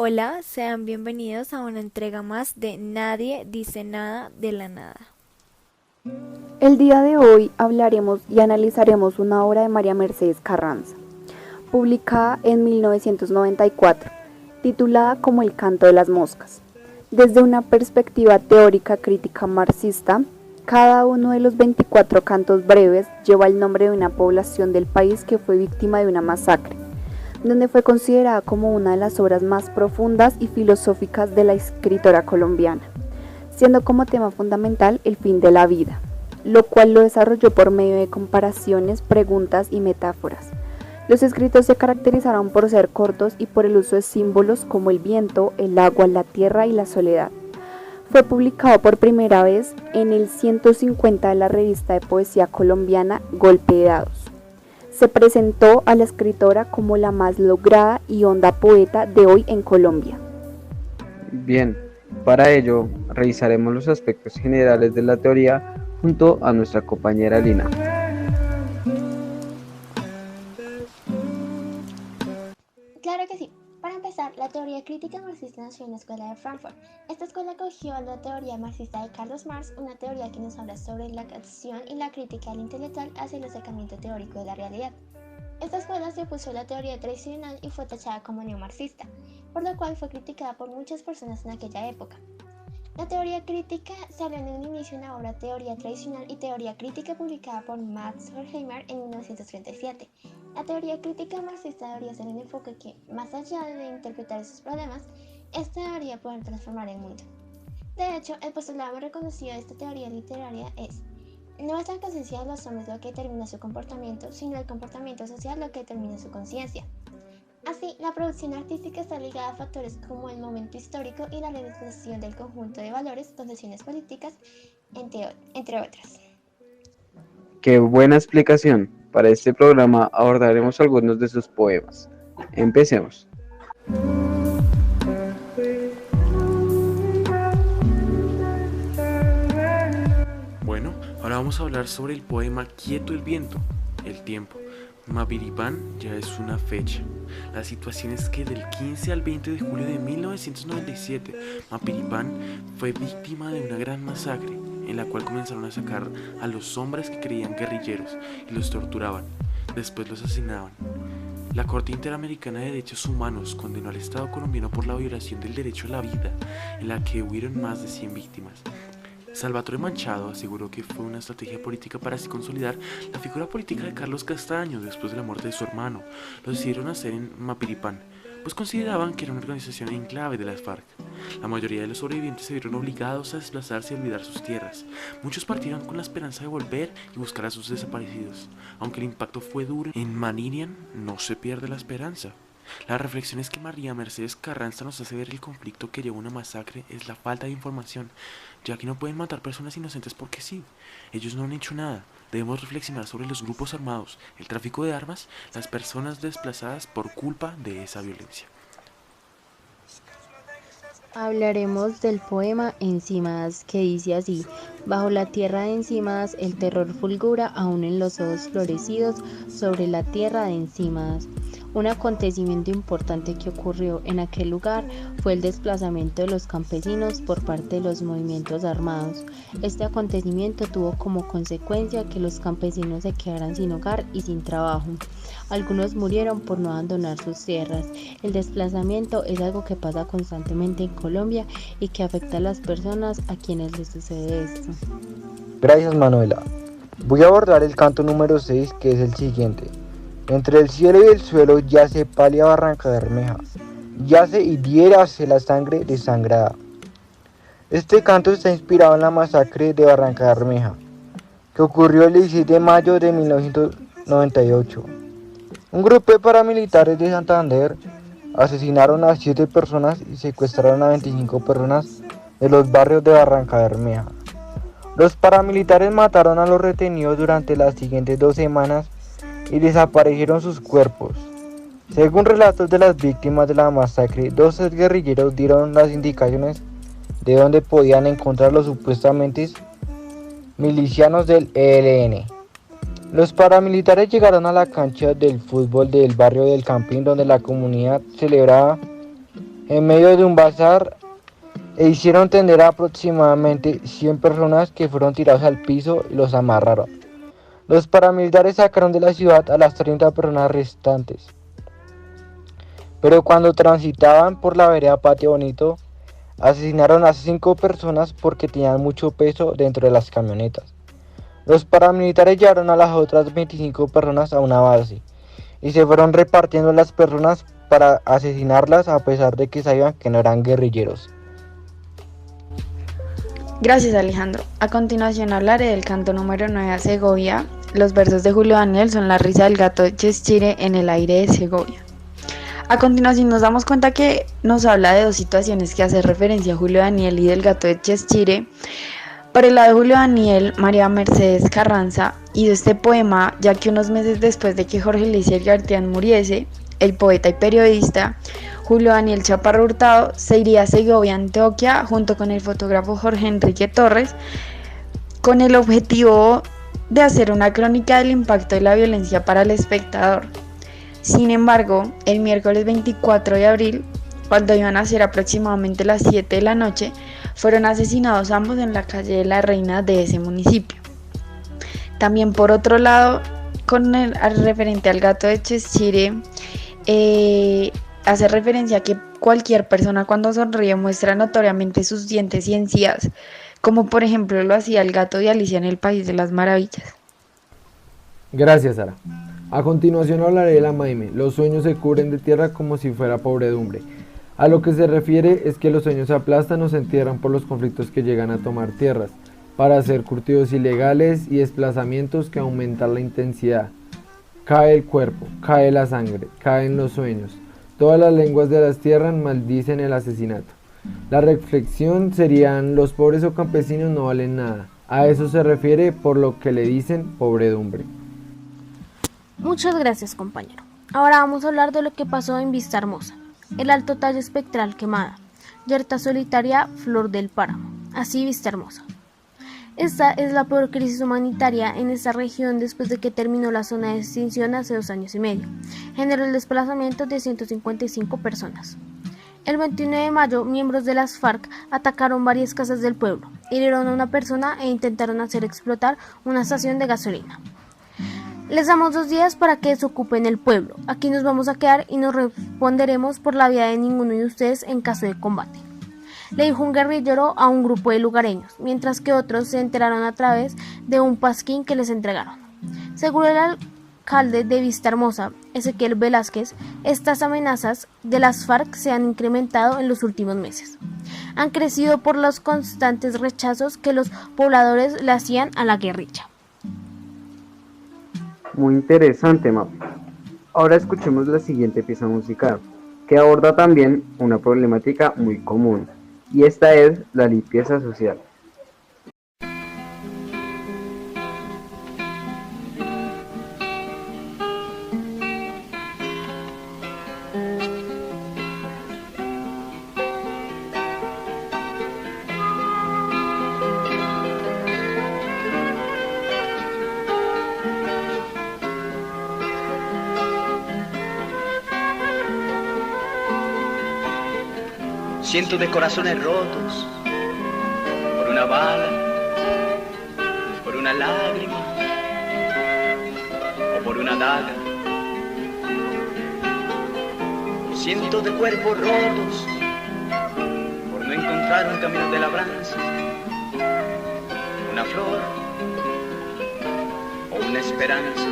Hola, sean bienvenidos a una entrega más de Nadie dice nada de la nada. El día de hoy hablaremos y analizaremos una obra de María Mercedes Carranza, publicada en 1994, titulada como El canto de las moscas. Desde una perspectiva teórica crítica marxista, cada uno de los 24 cantos breves lleva el nombre de una población del país que fue víctima de una masacre, donde fue considerada como una de las obras más profundas y filosóficas de la escritora colombiana, siendo como tema fundamental el fin de la vida, lo cual lo desarrolló por medio de comparaciones, preguntas y metáforas. Los escritos se caracterizaron por ser cortos y por el uso de símbolos como el viento, el agua, la tierra y la soledad. Fue publicado por primera vez en el 150 de la revista de poesía colombiana Golpe de Dados. Se presentó a la escritora como la más lograda y honda poeta de hoy en Colombia. Bien, para ello revisaremos los aspectos generales de la teoría junto a nuestra compañera Lina. Claro que sí. Para empezar, la teoría crítica marxista nació en la Escuela de Frankfurt. Esta escuela acogió a la teoría marxista de Carlos Marx, una teoría que nos habla sobre la acción y la crítica del intelectual hacia el acercamiento teórico de la realidad. Esta escuela se opuso a la teoría tradicional y fue tachada como neomarxista, por lo cual fue criticada por muchas personas en aquella época. La teoría crítica salió en un inicio en la obra Teoría tradicional y teoría crítica publicada por Max Horkheimer en 1937. La teoría crítica marxista debería ser un enfoque que, más allá de interpretar esos problemas, esta debería poder transformar el mundo. De hecho, el postulado más reconocido de esta teoría literaria es: no es la conciencia de los hombres lo que determina su comportamiento, sino el comportamiento social lo que determina su conciencia. Así, la producción artística está ligada a factores como el momento histórico y la representación del conjunto de valores, condiciones políticas, entre otras. Qué buena explicación. Para este programa abordaremos algunos de sus poemas. Empecemos. Bueno, ahora vamos a hablar sobre el poema Quieto el viento, el tiempo. Mapiripán ya es una fecha. La situación es que del 15 al 20 de julio de 1997, Mapiripán fue víctima de una gran masacre, en la cual comenzaron a sacar a los hombres que creían guerrilleros y los torturaban. Después los asesinaban. La Corte Interamericana de Derechos Humanos condenó al Estado colombiano por la violación del derecho a la vida, en la que hubieron más de 100 víctimas. Salvatore Machado aseguró que fue una estrategia política para así consolidar la figura política de Carlos Castaño después de la muerte de su hermano. Lo decidieron hacer en Mapiripán, pues consideraban que era una organización en clave de las FARC. La mayoría de los sobrevivientes se vieron obligados a desplazarse y olvidar sus tierras. Muchos partieron con la esperanza de volver y buscar a sus desaparecidos. Aunque el impacto fue duro, en Manirian no se pierde la esperanza. La reflexión es que María Mercedes Carranza nos hace ver el conflicto que lleva a una masacre es la falta de información, ya que no pueden matar personas inocentes porque sí. Ellos no han hecho nada. Debemos reflexionar sobre los grupos armados, el tráfico de armas, las personas desplazadas por culpa de esa violencia. Hablaremos del poema Encimadas, que dice así: bajo la tierra de Encimadas el terror fulgura aún en los ojos florecidos sobre la tierra de Encimadas. Un acontecimiento importante que ocurrió en aquel lugar fue el desplazamiento de los campesinos por parte de los movimientos armados. Este acontecimiento tuvo como consecuencia que los campesinos se quedaran sin hogar y sin trabajo. Algunos murieron por no abandonar sus tierras. El desplazamiento es algo que pasa constantemente en Colombia y que afecta a las personas a quienes les sucede esto. Gracias, Manuela. Voy a abordar el canto número 6, que es el siguiente. Entre el cielo y el suelo yace pálida Barranca Bermeja, yace y diérase la sangre desangrada. Este canto está inspirado en la masacre de Barranca Bermeja, que ocurrió el 16 de mayo de 1998. Un grupo de paramilitares de Santander asesinaron a 7 personas y secuestraron a 25 personas de los barrios de Barranca Bermeja. Los paramilitares mataron a los retenidos durante las siguientes 2 semanas y desaparecieron sus cuerpos. Según relatos de las víctimas de la masacre, 2 guerrilleros dieron las indicaciones de dónde podían encontrar los supuestamente milicianos del ELN. Los paramilitares llegaron a la cancha del fútbol del barrio del Campín, donde la comunidad celebraba en medio de un bazar e hicieron tender a aproximadamente 100 personas que fueron tirados al piso y los amarraron. Los paramilitares sacaron de la ciudad a las 30 personas restantes. Pero cuando transitaban por la vereda Patio Bonito, asesinaron a 5 personas porque tenían mucho peso dentro de las camionetas. Los paramilitares llevaron a las otras 25 personas a una base y se fueron repartiendo las personas para asesinarlas a pesar de que sabían que no eran guerrilleros. Gracias, Alejandro. A continuación hablaré del canto número 9 a Segovia. Los versos de Julio Daniel son la risa del gato de Cheshire en el aire de Segovia. A continuación nos damos cuenta que nos habla de dos situaciones que hace referencia a Julio Daniel y del gato de Cheshire. Por el lado de Julio Daniel, María Mercedes Carranza hizo este poema ya que unos meses después de que Jorge Eliezer Gartián muriese, el poeta y periodista Julio Daniel Chaparro Hurtado se iría a Segovia, Antioquia, junto con el fotógrafo Jorge Enrique Torres, con el objetivo de hacer una crónica del impacto de la violencia para el espectador. Sin embargo, el miércoles 24 de abril, cuando iban a ser aproximadamente las 7 de la noche, fueron asesinados ambos en la calle de la Reina de ese municipio. También por otro lado, con el referente al gato de Cheshire, hace referencia a que cualquier persona cuando sonríe muestra notoriamente sus dientes y encías, como por ejemplo lo hacía el gato de Alicia en el País de las Maravillas. Gracias, Sara. A continuación hablaré de la Maime. Los sueños se cubren de tierra como si fuera pobredumbre. A lo que se refiere es que los sueños se aplastan o se entierran por los conflictos que llegan a tomar tierras, para hacer curtidos ilegales y desplazamientos que aumentan la intensidad. Cae el cuerpo, cae la sangre, caen los sueños. Todas las lenguas de las tierras maldicen el asesinato. La reflexión serían: los pobres o campesinos no valen nada. A eso se refiere por lo que le dicen pobredumbre. Muchas gracias, compañero. Ahora vamos a hablar de lo que pasó en Vista Hermosa. El alto tallo espectral quemada, yerta solitaria, flor del páramo. Así Vista Hermosa. Esta es la peor crisis humanitaria en esta región después de que terminó la zona de extinción hace 2 años y medio. Generó el desplazamiento de 155 personas. El 21 de mayo, miembros de las FARC atacaron varias casas del pueblo, hirieron a una persona e intentaron hacer explotar una estación de gasolina. Les damos 2 días para que desocupen el pueblo. Aquí nos vamos a quedar y nos responderemos por la vida de ninguno de ustedes en caso de combate, le dijo un guerrillero a un grupo de lugareños, mientras que otros se enteraron a través de un pasquín que les entregaron. Según el alcalde de Vista Hermosa, Ezequiel Velázquez, estas amenazas de las FARC se han incrementado en los últimos meses. Han crecido por los constantes rechazos que los pobladores le hacían a la guerrilla. Muy interesante, Mapi. Ahora escuchemos la siguiente pieza musical, que aborda también una problemática muy común, y esta es la limpieza social. Cientos de corazones rotos por una bala, por una lágrima o por una daga. Cientos de cuerpos rotos por no encontrar un camino de labranza, una flor o una esperanza.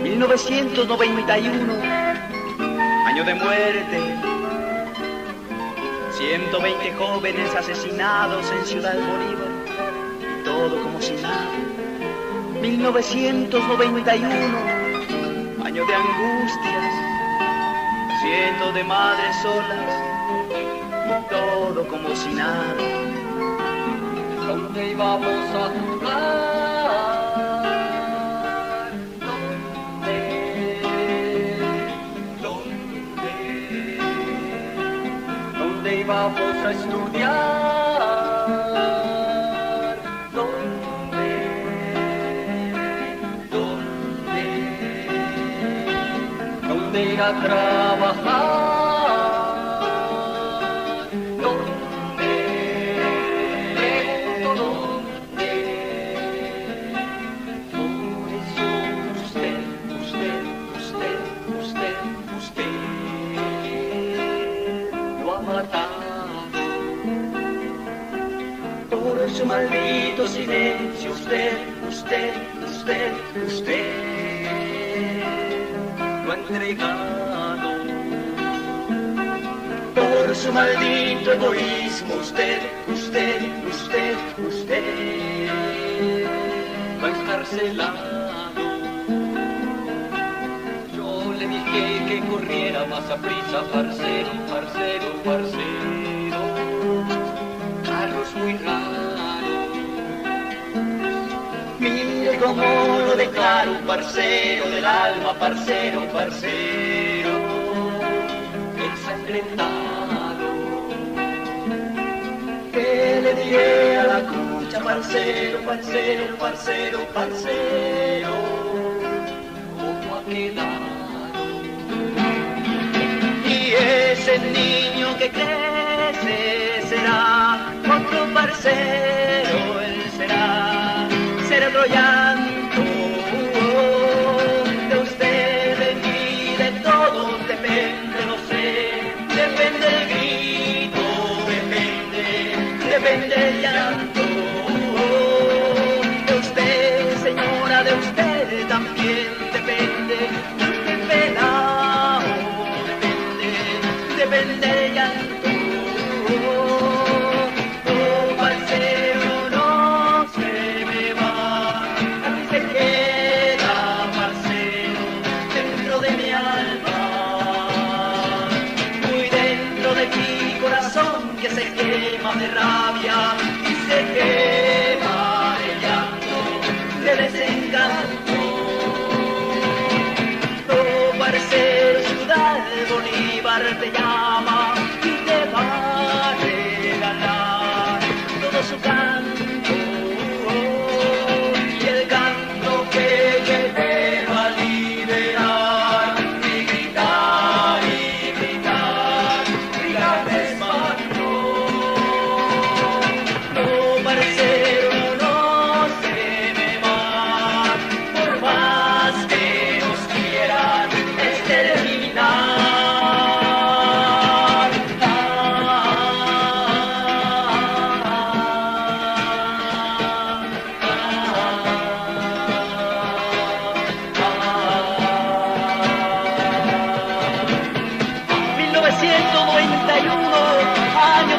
1991, año de muerte. 120 jóvenes asesinados en Ciudad Bolívar, y todo como si nada. 1991, año de angustias, cientos de madres solas, y todo como si nada. ¿Dónde íbamos a jugar? Vamos a estudiar, ¿dónde ir a trabajar? matado. Por su maldito silencio, usted lo ha entregado. Por su maldito egoísmo, usted lo ha encarcelado. Yo le dije que corriera más a prisa, parcero. Carlos muy raro. Mire cómo lo declaro, parcero del alma, parcero, ensangrentado. ¿Qué le diré a la cucha, parcero? ¿Cómo ha quedado? Y ese niño que crece será otro parcero, él será otro llanto. De usted, de mí, de todo depende, no sé, depende el grito, depende el llanto. De usted, señora, de usted también depende, de usted pelao, depende el llanto. De rabia y se quema el llanto de desencanto. Oh, parcero, ciudad de Bolívar te llama y te va a regalar todo su canto. Y el canto que te va a liberar y gritar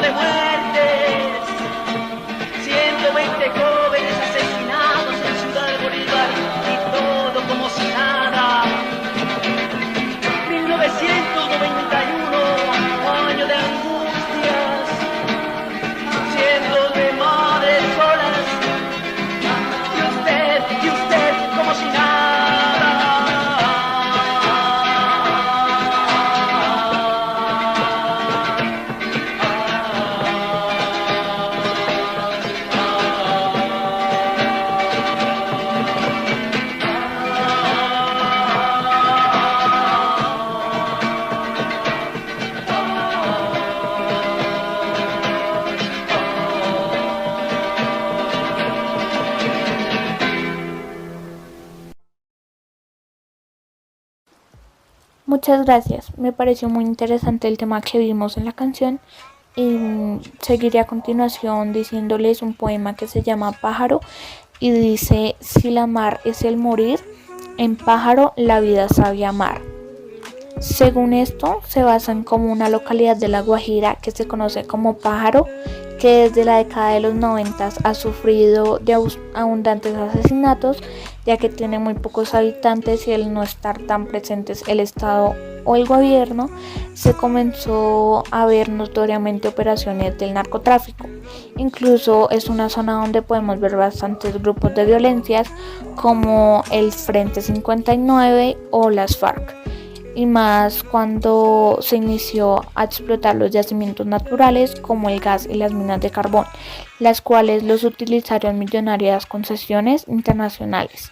despacio. Muchas gracias, me pareció muy interesante el tema que vimos en la canción y seguiré a continuación diciéndoles un poema que se llama Pájaro y dice: si la mar es el morir, en pájaro la vida sabe amar. Según esto, se basa en como una localidad de La Guajira que se conoce como Pájaro, que desde la década de los 90 ha sufrido de abundantes asesinatos, ya que tiene muy pocos habitantes y al no estar tan presentes el Estado o el gobierno, se comenzó a ver notoriamente operaciones del narcotráfico. Incluso es una zona donde podemos ver bastantes grupos de violencias como el Frente 59 o las FARC. Y más cuando se inició a explotar los yacimientos naturales como el gas y las minas de carbón, las cuales los utilizaron millonarias concesiones internacionales.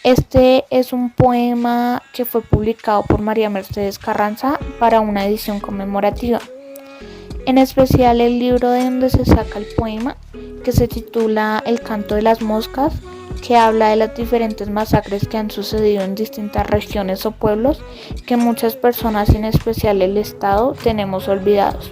Este es un poema que fue publicado por María Mercedes Carranza para una edición conmemorativa. En especial el libro de donde se saca el poema, que se titula El canto de las moscas, que habla de las diferentes masacres que han sucedido en distintas regiones o pueblos que muchas personas, en especial el Estado, tenemos olvidados.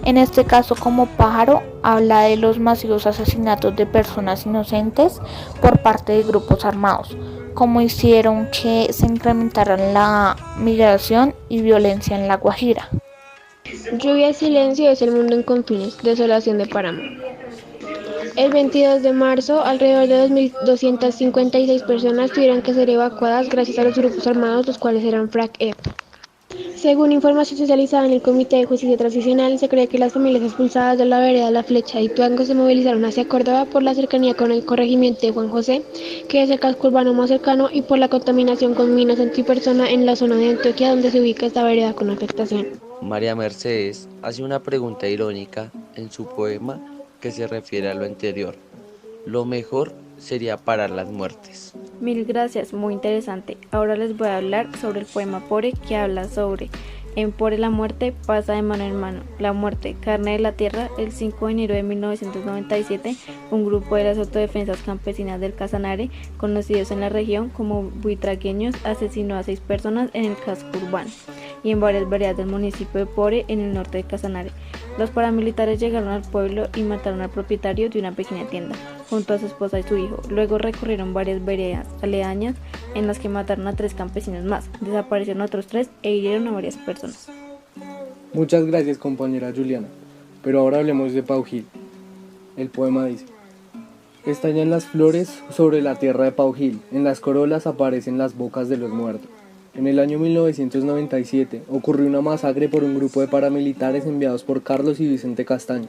En este caso, como Pájaro, habla de los masivos asesinatos de personas inocentes por parte de grupos armados, como hicieron que se incrementara la migración y violencia en La Guajira. Lluvia y silencio es el mundo en confines, desolación de páramo. El 22 de marzo, alrededor de 2.256 personas tuvieron que ser evacuadas gracias a los grupos armados, los cuales eran FRAC-EP. Según información socializada en el Comité de Justicia Transicional, se cree que las familias expulsadas de la vereda La Flecha y Tuango se movilizaron hacia Córdoba por la cercanía con el corregimiento de Juan José, que es el casco urbano más cercano, y por la contaminación con minas antipersona en la zona de Antioquia, donde se ubica esta vereda con afectación. María Mercedes hace una pregunta irónica en su poema que se refiere a lo anterior. Lo mejor sería parar las muertes. Mil gracias, muy interesante. Ahora les voy a hablar sobre el poema Pore, que habla sobre en Pore la muerte pasa de mano en mano. La muerte, carne de la tierra. El 5 de enero de 1997, un grupo de las autodefensas campesinas del Casanare, conocidos en la región como buitragueños, asesinó a 6 personas en el casco urbano y en varias veredas del municipio de Pore, en el norte de Casanare. Los paramilitares llegaron al pueblo y mataron al propietario de una pequeña tienda, junto a su esposa y su hijo. Luego recorrieron varias veredas aledañas en las que mataron a 3 campesinos más, desaparecieron otros 3 e hirieron a varias personas. Muchas gracias, compañera Juliana. Pero ahora hablemos de Pau Gil. El poema dice: estallan las flores sobre la tierra de Pau Gil, en las corolas aparecen las bocas de los muertos. En el año 1997 ocurrió una masacre por un grupo de paramilitares enviados por Carlos y Vicente Castaño,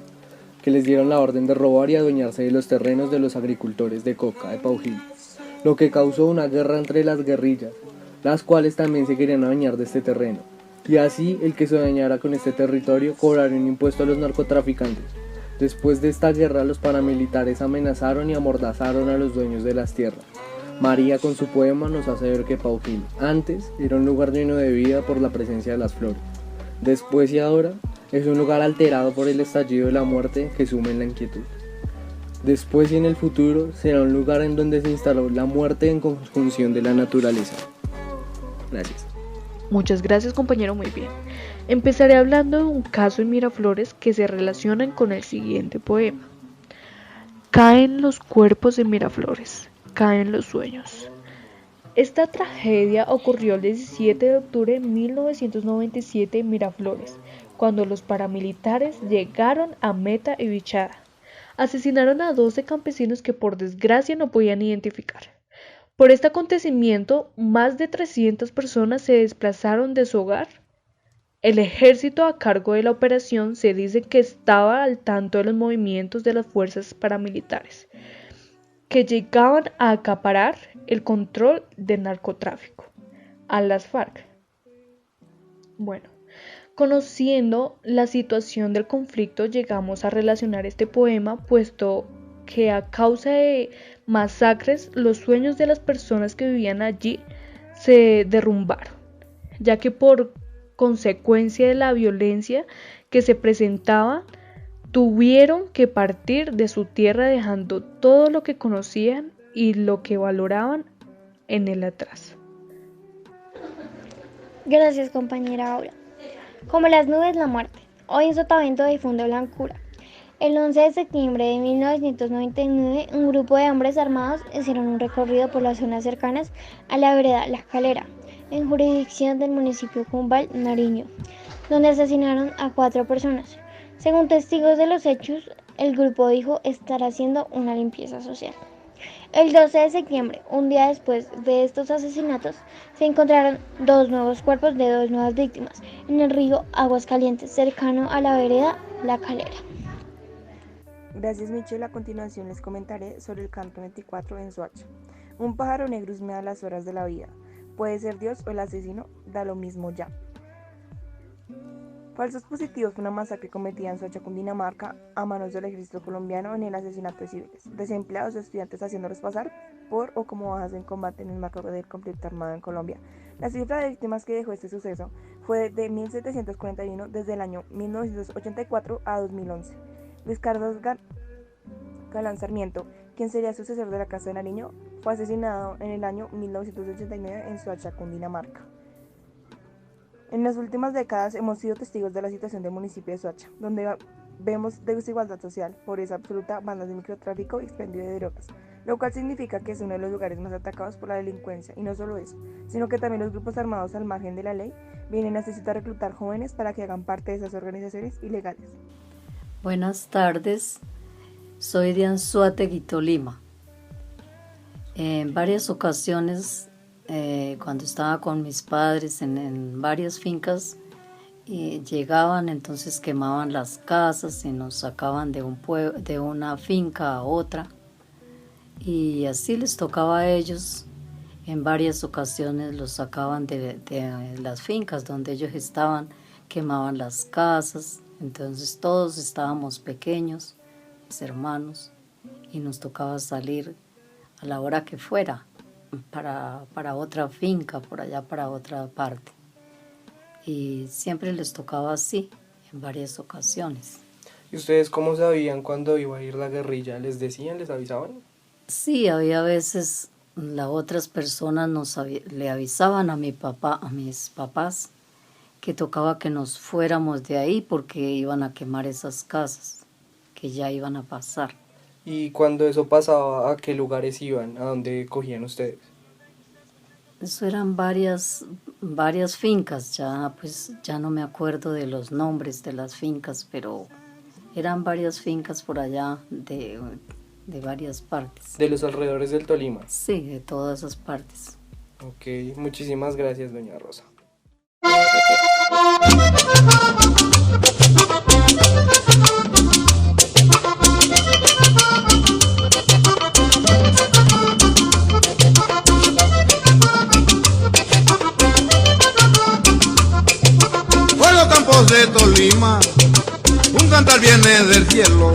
que les dieron la orden de robar y adueñarse de los terrenos de los agricultores de coca de Pau Gil, lo que causó una guerra entre las guerrillas, las cuales también se querían adueñar de este terreno, y así el que se adueñara con este territorio cobraría un impuesto a los narcotraficantes. Después de esta guerra, los paramilitares amenazaron y amordazaron a los dueños de las tierras. María, con su poema, nos hace ver que Pau Gil antes era un lugar lleno de vida por la presencia de las flores. Después y ahora es un lugar alterado por el estallido de la muerte que sume en la inquietud. Después y en el futuro será un lugar en donde se instaló la muerte en conjunción de la naturaleza. Gracias. Muchas gracias, compañero, muy bien. Empezaré hablando de un caso en Miraflores que se relacionan con el siguiente poema. Caen los cuerpos de Miraflores, caen los sueños. Esta tragedia ocurrió el 17 de octubre de 1997 en Miraflores, cuando los paramilitares llegaron a Meta y Bichada. Asesinaron a 12 campesinos que por desgracia no podían identificar. Por este acontecimiento, más de 300 personas se desplazaron de su hogar. El ejército a cargo de la operación se dice que estaba al tanto de los movimientos de las fuerzas paramilitares, que llegaban a acaparar el control del narcotráfico a las FARC. Bueno, conociendo la situación del conflicto, llegamos a relacionar este poema, puesto que a causa de masacres, los sueños de las personas que vivían allí se derrumbaron, ya que por consecuencia de la violencia que se presentaba, tuvieron que partir de su tierra dejando todo lo que conocían y lo que valoraban en el atrás. Gracias, compañera Aura. Como las nubes, la muerte. Hoy en Sotavento difunde blancura. El 11 de septiembre de 1999, un grupo de hombres armados hicieron un recorrido por las zonas cercanas a la vereda La Calera, en jurisdicción del municipio Cumbal, Nariño, donde asesinaron a 4 personas. Según testigos de los hechos, el grupo dijo estar haciendo una limpieza social. El 12 de septiembre, un día después de estos asesinatos, se encontraron 2 nuevos cuerpos de 2 nuevas víctimas en el río Aguascalientes, cercano a la vereda La Calera. Gracias, Michelle. A continuación les comentaré sobre el canto 24 en Soacha. Un pájaro negro husmea las horas de la vida. Puede ser Dios o el asesino, da lo mismo ya. Falsos positivos fue una masacre cometida en Soacha, Cundinamarca, a manos del ejército colombiano en el asesinato de civiles, desempleados o estudiantes haciéndolos pasar por o como bajas en combate en el marco del conflicto armado en Colombia. La cifra de víctimas que dejó este suceso fue de 1.741 desde el año 1984 a 2011. Luis Carlos Galán Sarmiento, quien sería sucesor de la Casa de Nariño, fue asesinado en el año 1989 en Soacha, Cundinamarca. En las últimas décadas hemos sido testigos de la situación del municipio de Soacha, donde vemos desigualdad social, pobreza absoluta, bandas de microtráfico y expendio de drogas, lo cual significa que es uno de los lugares más atacados por la delincuencia, y no solo eso, sino que también los grupos armados al margen de la ley vienen a necesitar reclutar jóvenes para que hagan parte de esas organizaciones ilegales. Buenas tardes, soy de Anzoátegui, Tolima. En varias ocasiones, cuando estaba con mis padres en varias fincas, llegaban, entonces quemaban las casas y nos sacaban de una finca a otra, y así les tocaba a ellos. En varias ocasiones los sacaban de las fincas donde ellos estaban, quemaban las casas. Entonces todos estábamos pequeños, mis hermanos, y nos tocaba salir a la hora que fuera para otra finca, por allá para otra parte. Y siempre les tocaba así, en varias ocasiones. ¿Y ustedes cómo sabían cuándo iba a ir la guerrilla? ¿Les decían, les avisaban? Sí, había veces las otras personas le avisaban a mi papá, a mis papás, que tocaba que nos fuéramos de ahí porque iban a quemar esas casas, que ya iban a pasar. ¿Y cuando eso pasaba, a qué lugares iban? ¿A dónde cogían ustedes? Eso eran varias fincas, ya no me acuerdo de los nombres de las fincas, pero eran varias fincas por allá de varias partes. ¿De los alrededores del Tolima? Sí, de todas esas partes. Ok, muchísimas gracias, doña Rosa. Por los campos de Tolima, un cantar viene del cielo,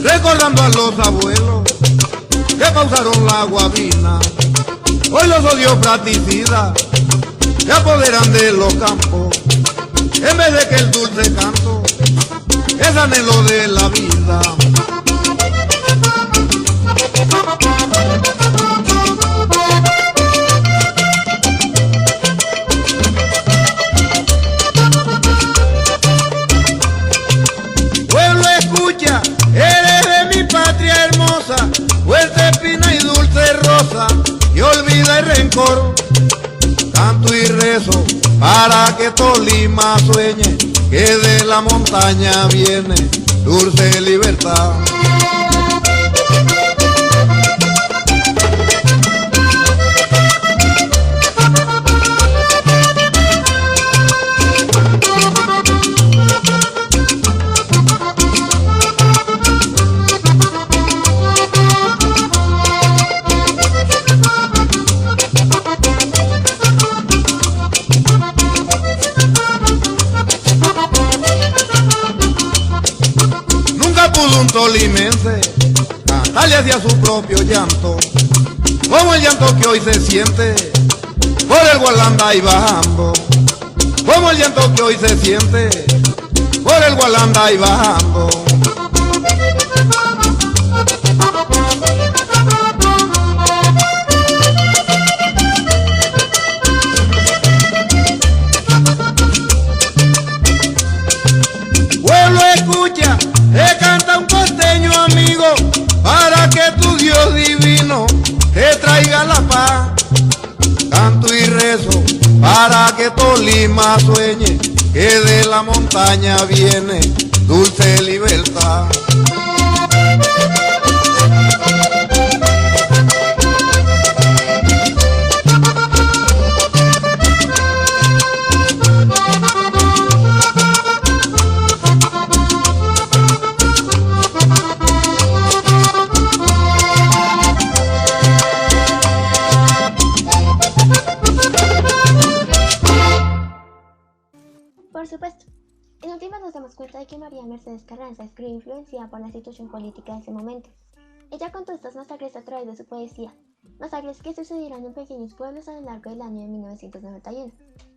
recordando a los abuelos que pausaron la guabina. Hoy los odios praticidas se apoderan de los campos, en vez de que el dulce canto es anhelo de la vida. Pueblo, escucha, eres de mi patria hermosa, fuerte espina y dulce rosa, y olvida el rencor. Canto y rezo para que Tolima sueñe, que de la montaña viene dulce libertad. Un tolimense cantarle hacia su propio llanto, como el llanto que hoy se siente por el Gualanda y bajando, como el llanto que hoy se siente por el Gualanda y bajando. Pueblo, escucha, te canta un costeño amigo, para que tu Dios divino te traiga la paz. Canto y rezo para que Tolima sueñe, que de la montaña viene dulce libertad. Por supuesto. En últimas nos damos cuenta de que María Mercedes Carranza escribe influenciada por la situación política de ese momento. Ella contó estas masacres a través de su poesía, masacres que sucedieron en pequeños pueblos a lo largo del año de 1991,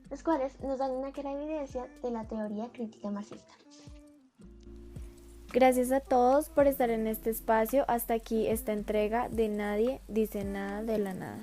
los cuales nos dan una clara evidencia de la teoría crítica marxista. Gracias a todos por estar en este espacio. Hasta aquí esta entrega de Nadie dice nada de la nada.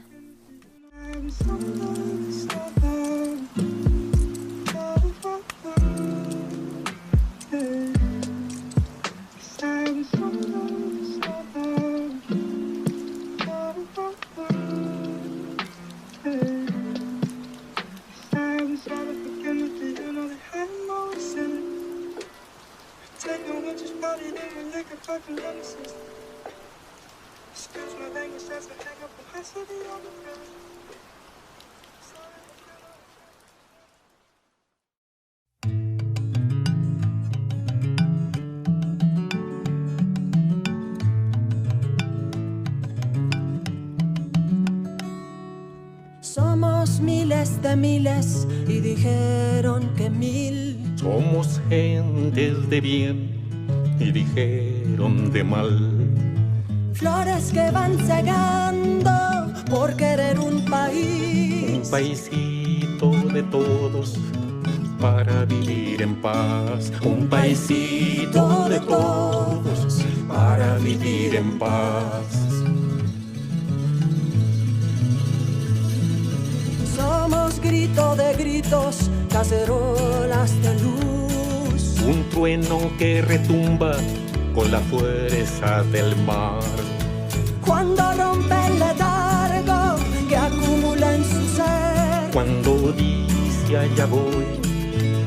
Somos miles de miles y dijeron que mil. Somos gentes de bien y dijeron de mal. Flores que van cegando por querer un país. Un paisito de todos para vivir en paz. Un paisito de todos para vivir en paz. Somos grito de gritos, cacerolas de luz. Un trueno que retumba con la fuerza del mar. Cuando rompe el letargo que acumula en su ser. Cuando dice allá voy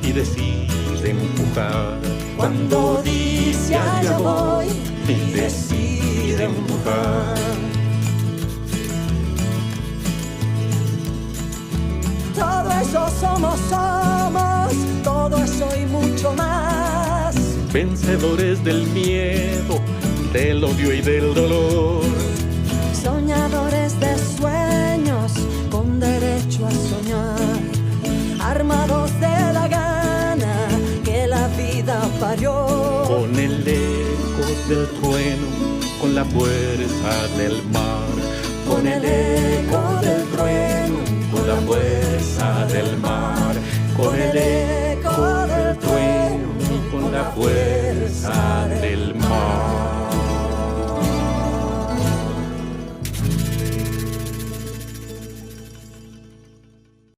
y decide empujar. Cuando dice allá voy y decide empujar. Todo eso somos, todo eso y mucho más. Vencedores del miedo, del odio y del dolor. Soñadores de sueños, con derecho a soñar. Armados de la gana que la vida parió. Con el eco del trueno, con la fuerza del mar. Con el eco del trueno, con la fuerza del mar. Con el eco del trueno, con la fuerza